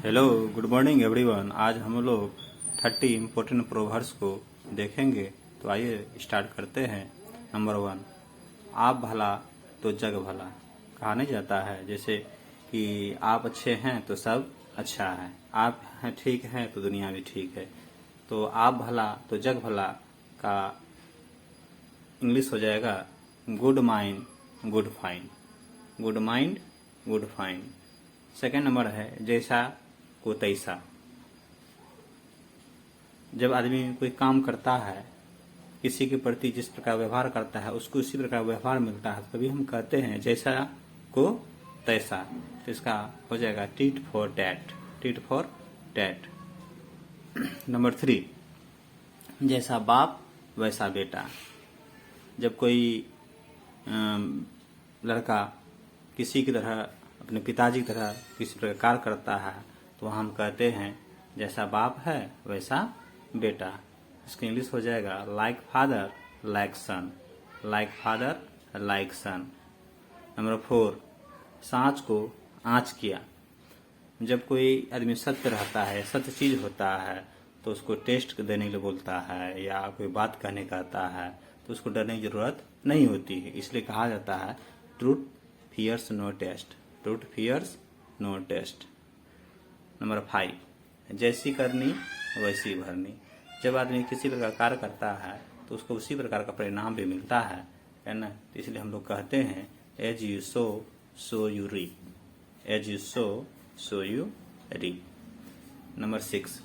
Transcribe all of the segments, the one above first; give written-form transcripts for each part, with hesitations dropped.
Hello, good morning everyone. आज हम लोग 30 इम्पोर्टेंट प्रोवर्ब्स को देखेंगे। तो आइए स्टार्ट करते हैं। नंबर 1, आप भला तो जग भला। कहा नहीं जाता है जैसे कि आप अच्छे हैं तो सब अच्छा है, आप हैं ठीक हैं तो दुनिया भी ठीक है। तो आप भला तो जग भला का इंग्लिश हो जाएगा good mind good fine. Good mind good fine. Second number है जैसा को तैसा। जब आदमी कोई काम करता है, किसी के प्रति जिस प्रकार व्यवहार करता है उसको उसी प्रकार व्यवहार मिलता है, तभी हम कहते हैं जैसा को तैसा। तो इसका हो जाएगा tit for tat. Tit for tat. Number 3, जैसा बाप वैसा बेटा। जब कोई लड़का किसी की तरह, अपने पिताजी की तरह किसी प्रकार करता है तो हम कहते हैं जैसा बाप है वैसा बेटा। इसका इंग्लिश हो जाएगा लाइक फादर लाइक सन। लाइक फादर लाइक सन। नंबर 4, सांच को आँच किया। जब कोई आदमी सत्य रहता है, सत्य चीज होता है तो उसको टेस्ट देने के लिए बोलता है या कोई बात कहने कहता है तो उसको डरने की जरूरत नहीं होती है। इसलिए कहा जाता है truth fears no test. Truth fears no test. Number 5, जैसी करनी वैसी भरनी। जब आदमी किसी प्रकार कार्य करता है तो उसको उसी प्रकार का परिणाम भी मिलता है ना। इसलिए हम लोग कहते हैं as you sow so you reap. As you sow so you reap. Number 6,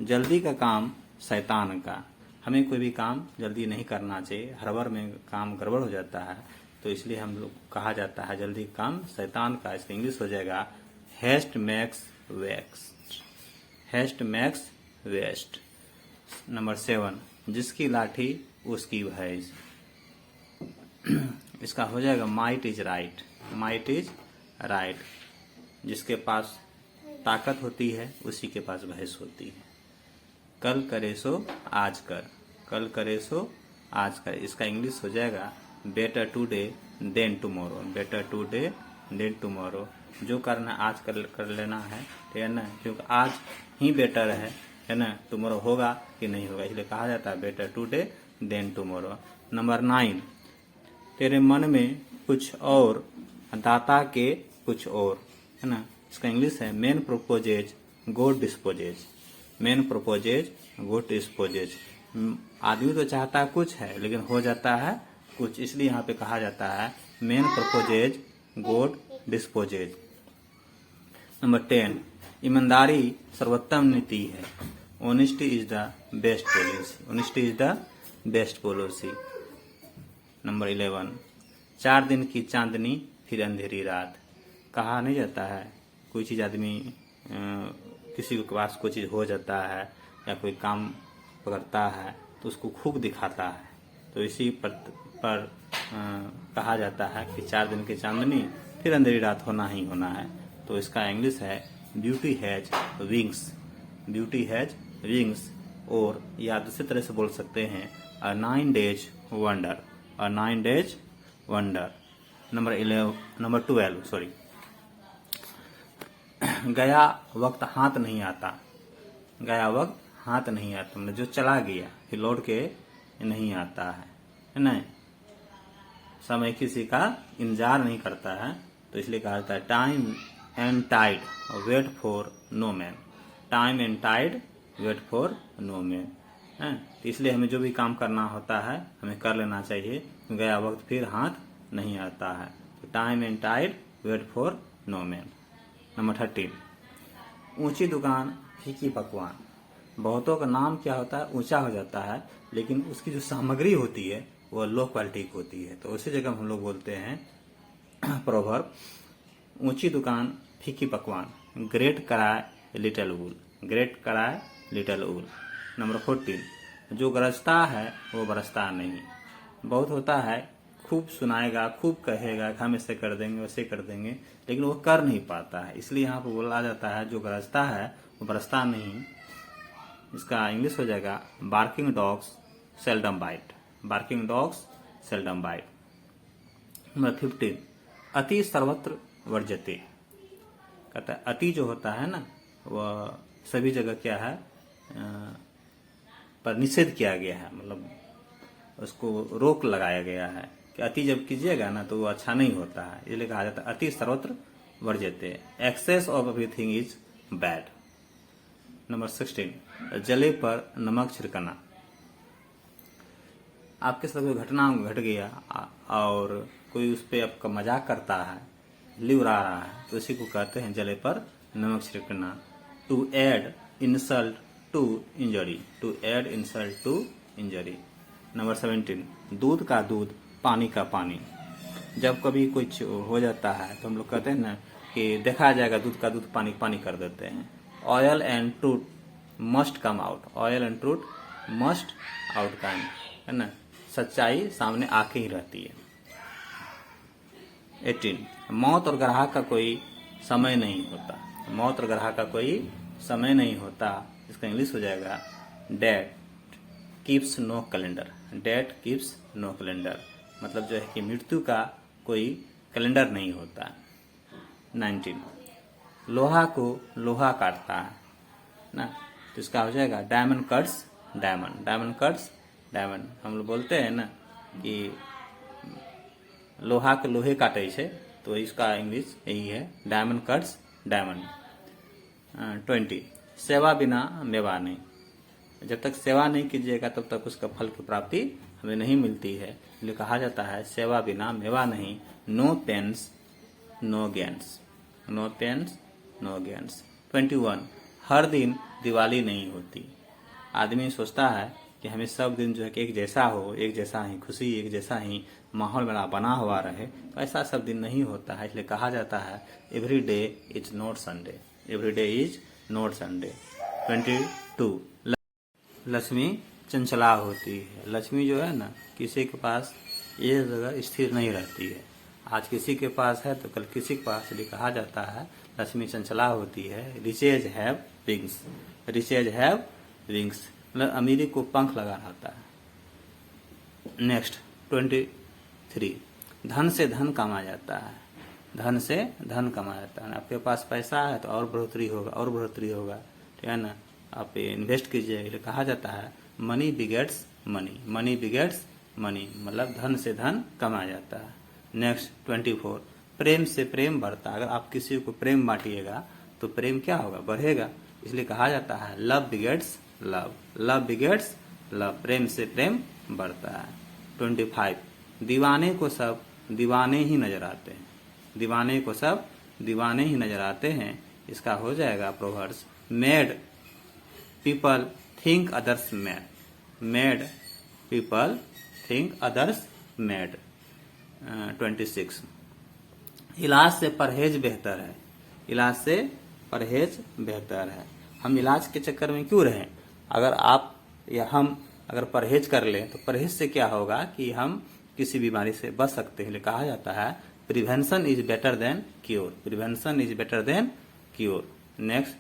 जल्दी का काम शैतान का। हमें कोई भी काम जल्दी नहीं करना चाहिए, हड़बड़ में काम गड़बड़ हो जाता है, तो इसलिए हम लोग कहा जाता है जल्दी काम शैतान का। इसका इंग्लिश हो जाएगा haste makes waste. Haste makes waste. Number 7, जिसकी लाठी उसकी भैंस। इसका हो जाएगा might is right. Might is right. जिसके पास ताकत होती है उसी के पास भैंस होती है। कल करे सो आज कर। कल करे सो आज कर। इसका इंग्लिश हो जाएगा better today than tomorrow. Better today than tomorrow. जो करना आज कर लेना है ना, क्योंकि आज ही बेटर है ना। टुमारो होगा कि नहीं होगा, इसलिए कहा जाता है better today than tomorrow. Number 9, तेरे मन में कुछ और दाता के कुछ और, है ना। इसका इंग्लिश है main proposes God disposes. Main proposes God disposes. आदमी तो चाहता कुछ है लेकिन हो जाता है कुछ, इसलिए यहाँ पे कहा जाता है main proposes God disposes. Number 10, ईमानदारी सर्वोत्तम नीति है। Honesty is the best policy. Honesty is the best policy. Number 11, 4 दिन की चांदनी फिर अंधेरी रात। कहा नहीं जाता है कोई चीज आदमी किसी के पास कोई चीज हो जाता है या कोई काम पकड़ता है तो उसको खूब दिखाता है, तो इसी पर कहा जाता है कि 4 दिन की चांदनी फिर अंधेरी रात होना ही होना है। तो इसका इंग्लिश है beauty has wings. Beauty has wings. और या दूसरी तरह से बोल सकते हैं अ 9 days वंडर। अ 9 days वंडर। नंबर 12 सॉरी, गया वक्त हाथ नहीं आता। गया वक्त हाथ नहीं आता, मतलब जो चला गया फिर लौट के नहीं आता है ना। समय किसी का इंतजार नहीं करता है, तो इसलिए कहा जाता है time and tide wait for no man. Time and tide wait for no man है। तो इसलिए हमें जो भी काम करना होता है हमें कर लेना चाहिए, गया वक्त फिर हाथ नहीं आता है। तो time and tide wait for no man. Number 13, ऊंची दुकान फीकी पकवान। बहुतों का नाम क्या होता है ऊंचा हो जाता है, लेकिन उसकी जो सामग्री होती है वो लो क्वालिटी की होती है। तो उसी जगह हम लोग बोलते हैं प्रोवर्ब ऊंची दुकान फीकी पकवान। ग्रेट कराए लिटिल वूल। ग्रेट कराए लिटिल वूल। नंबर 14, जो गरजता है वो बरसता नहीं। बहुत होता है खूब सुनाएगा खूब कहेगा हम ऐसे कर देंगे वैसे कर देंगे, लेकिन वो कर नहीं पाता है। इसलिए यहाँ पर बोला जाता है जो गरजता है वो बरसता नहीं। इसका इंग्लिश हो जाएगा barking dogs seldom bite. Barking dogs seldom bite. Number 15, अति सर्वत्र वर्जते। कहता है अति जो होता है ना वह सभी जगह क्या है पर निषेध किया गया है, मतलब उसको रोक लगाया गया है कि अति जब कीजिएगा ना तो वो अच्छा नहीं होता है, इसलिए कहा जाता है अति सर्वत्र वर्ज्यते, excess of everything is bad. Number 16, जले पर नमक छिड़कना। आपके साथ कोई घटना घट गया और कोई उस पर आपका मजाक करता है, लिउरा रहा है, तो इसी को कहते हैं जले पर नमक छिड़कना। To add insult to injury, to add insult to injury. Number 17, दूध का दूध पानी का पानी। जब कभी कुछ हो जाता है तो हम लोग कहते हैं ना कि देखा जाएगा, दूध का दूध पानी पानी कर देते हैं। Oil and truth must come out, oil and truth must out kind, है ना, सच्चाई सामने आके ही रहती है। 18, मौत और ग्राहक का कोई समय नहीं होता, मौत और ग्राहक का कोई समय नहीं होता। इसका इंग्लिश हो जाएगा debt keeps no calendar, debt keeps no calendar, मतलब जो है कि मृत्यु का कोई कैलेंडर नहीं होता। 19, लोहा को लोहा काटता है ना, तो इसका हो जाएगा diamond cuts diamond, diamond cuts diamond. हम लोग बोलते हैं ना कि लोहा के लोहे काटे छे, तो इसका इंग्लिश यही है डायमंड कट्स डायमंड। 20, सेवा बिना मेवा नहीं, जब तक सेवा नहीं कीजिएगा तब तक उसका फल की प्राप्ति हमें नहीं मिलती है, इसलिए कहा जाता है सेवा बिना मेवा नहीं। No pains no gains, no pains no gains. 21, हर दिन दिवाली नहीं होती। आदमी सोचता है कि हमें सब दिन जो है कि एक जैसा हो, एक जैसा ही खुशी, एक जैसा ही माहौल बना हुआ रहे, तो ऐसा सब दिन नहीं होता है, इसलिए कहा जाता है every day is not Sunday, every day is not Sunday. 22, Lakshmi चंचला होती है। लक्ष्मी जो है ना किसी के पास एक जगह स्थिर नहीं रहती है, आज किसी के पास है तो कल किसी के पास, इसलिए कहा जाता है लक्ष्मी चंचला होती है। Riches have wings, riches have wings, मतलब अमीरी को पंख लगा रहता है। नेक्स्ट 23, धन से धन कमा जाता है, धन से धन कमा जाता है। आपके पास पैसा है तो और बढ़ोतरी होगा, और बढ़ोतरी होगा, ठीक है ना, आप इन्वेस्ट कीजिए, इसलिए कहा जाता है money begets money, money begets money, मतलब धन से धन कमा जाता है। नेक्स्ट 24, प्रेम से प्रेम बढ़ता है। अगर आप किसी को प्रेम बांटिएगा तो प्रेम क्या होगा, बढ़ेगा, इसलिए कहा जाता है love begets love, love begets love, प्रेम से प्रेम बढ़ता है। 25, दीवाने को सब दीवाने ही नजर आते हैं, दीवाने को सब दीवाने ही नजर आते हैं। इसका हो जाएगा proverbs made people think others mad, made people think others mad. 26, इलाज से परहेज बेहतर है, इलाज से परहेज बेहतर है। हम इलाज के चक्कर में क्यों रहें, अगर आप या हम अगर परहेज कर लें तो परहेज से क्या होगा कि हम किसी बीमारी से बच सकते हैं। कहा जाता है prevention is better than cure, prevention is better than cure. Next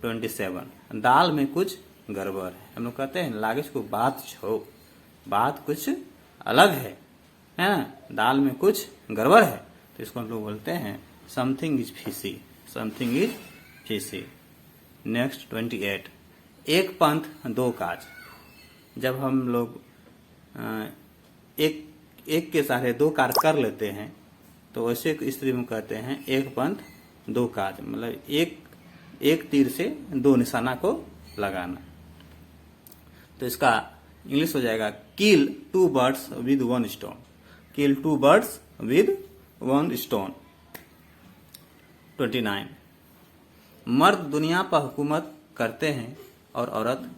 27, दाल में कुछ गड़बड़ है। हम लोग कहते हैं लागेज को बात छो, बात कुछ अलग है ना, दाल में कुछ गड़बड़ है, तो इसको हम लोग बोलते हैं something is fishy, something is fishy. Next 28, एक पंथ दो काज। जब हम लोग एक के सहारे दो कार्य कर लेते हैं तो वैसे स्त्री में कहते हैं एक पंथ दो काज, मतलब एक तीर से दो निशाना को लगाना। तो इसका इंग्लिश हो जाएगा kill two birds with one stone, kill two birds with one stone. 29, मर्द दुनिया पर हुकूमत करते हैं और औरत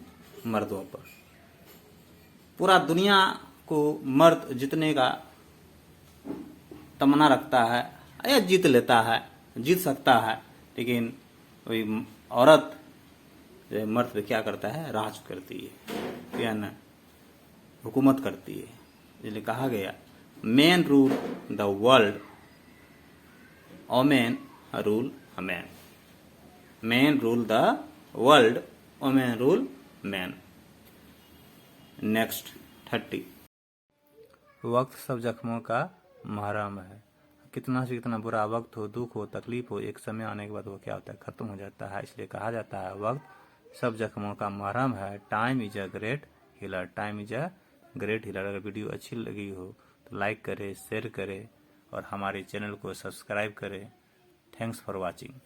मर्दों पर। पूरा दुनिया को मर्द जीतने का तमन्ना रखता है या जीत लेता है, जीत सकता है, लेकिन वही औरत जो मर्द पे क्या करता है, राज करती है, या ना हुकूमत करती है। इसलिए कहा गया man rule the world, women rule man, man rule the world, women rule man. Next 30, वक्त सब जख्मों का महरम है, कितना से कितना बुरा वक्त हो, दुख हो, तकलीफ हो, एक समय आने के बाद वो क्या होता है, खत्म हो जाता है। इसलिए कहा जाता है वक्त सब जख्मों का मरहम है। Time is a great healer. Time is a great healer. अगर वीडियो अच्छी लगी हो तो लाइक करें, शेयर करें और हमारे चैनल को सब्सक्राइब करें। Thanks for watching.